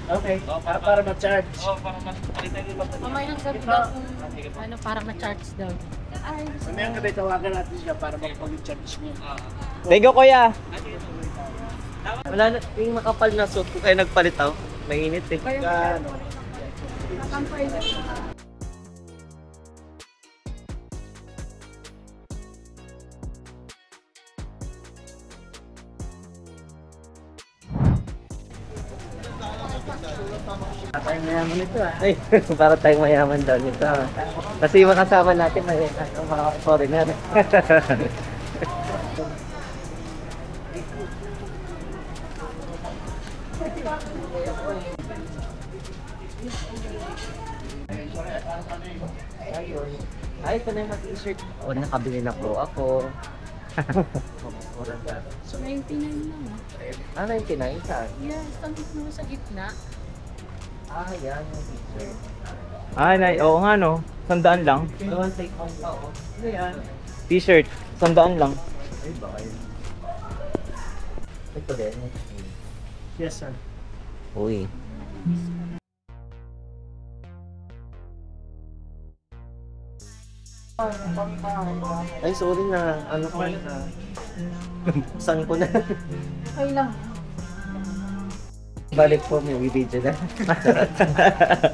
Okay, para ma-charge. Mamaya ang sabi daw kung ano, para ma-charge daw. Mamaya kami tawagan natin siya para makapag-charge niya. Thank you, kuya. Wala na, yung makapal na suit ko kaya nagpalit ako. Mainit eh. Ano? Tayong mayaman ito ah. Ay, para tayong mayaman daw nito. Kasi yung makasama natin may mga foreigner. Ay, ito na yung mag-t-shirt. O, nakabili na po ako. So, 99 lang. Ah, 99 saan? Yes, ang mo sa gitna. Ah, yan yung t-shirt. Oo nga no. 100 lang. Doon, take home pa oh. Ano yan? T-shirt. 100 lang. Ay, baka yun. Ito din. Yes, sir. Uy. Ay, sorry na. Ano ko na. Saan ko na? Ay lang. Balik po, may video na.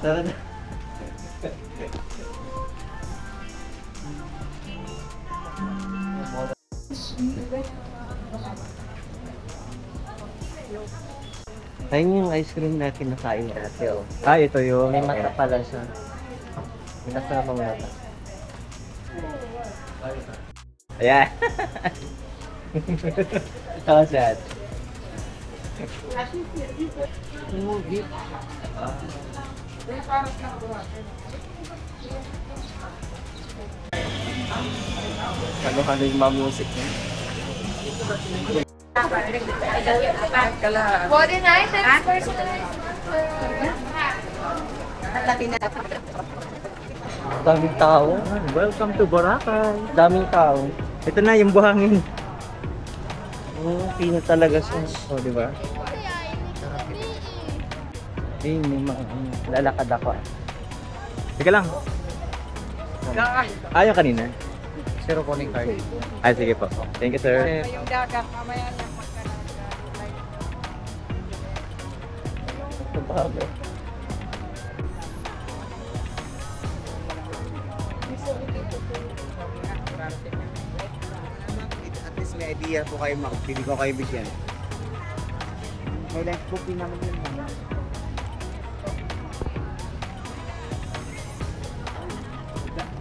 Tara na. Ayun yung ice cream na kinakain dati, oh. Ah, ito yun. May mata pala siya. May nasamang mata. Ayan. How's that? Movie. Halo-halo yung mga music niya. 49, that's personalized. Daming tao. Welcome to Boracay. Daming tao. Ito na yung buhangin. Pino talaga siya. Oh, di ba? Eh, may mga lalakad ako. Teka lang. Ah, yung kanina. Zero calling card. Ay, sige po. Thank you, sir. Yung dagat, mamaya lang Ito ba? At least may idea po kayo, pili ko kayo bigyan. May length book din naman yun.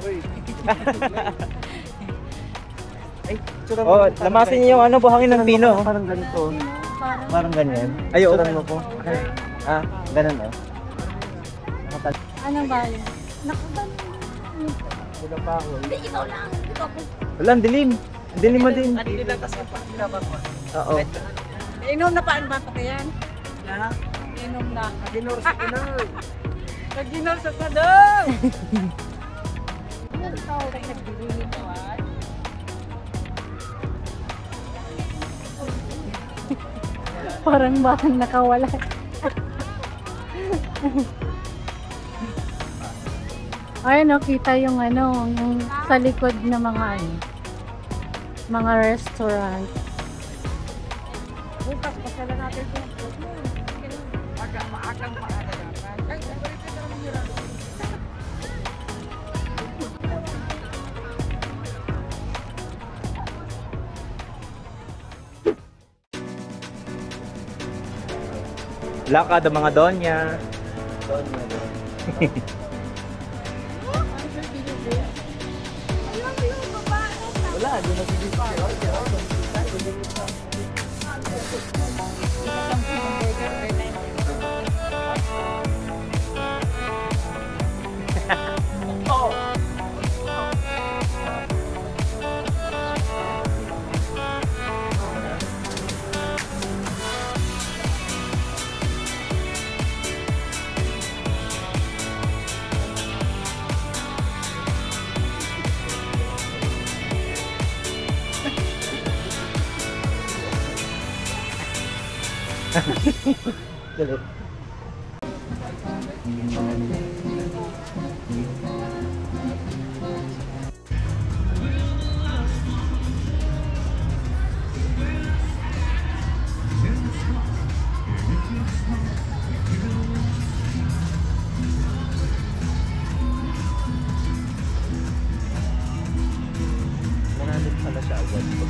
Ay, Oh, lamasin niyo yung ano, buhangin ng pino. Parang ganito. parang Parang ganyan. Ay, oo. Suran mo po. Ah, ganun oh. ano ba yun? Nakabalo. Wala pa ako. Hindi, ikaw lang. Ikaw po. Wala, ang dilim. Ang dilim mo din. Hindi lang kasi pag pinabag mo. Oo. Inom na pa ang bata ka yan? Inom na. Ginor sa kinor. Nag-inom sa sadong! Ano ikaw kayo nagdirilin mo ah? Parang batang nakawala. Ayun, no, kita yung ano, yung sa likod na mga ano, mga restaurant. Bukas pa lang natin ito. Maagang maaga naman. Ay, balik ka naman nila. Lakad ang mga donya. Wala, doon na sige pa. likod.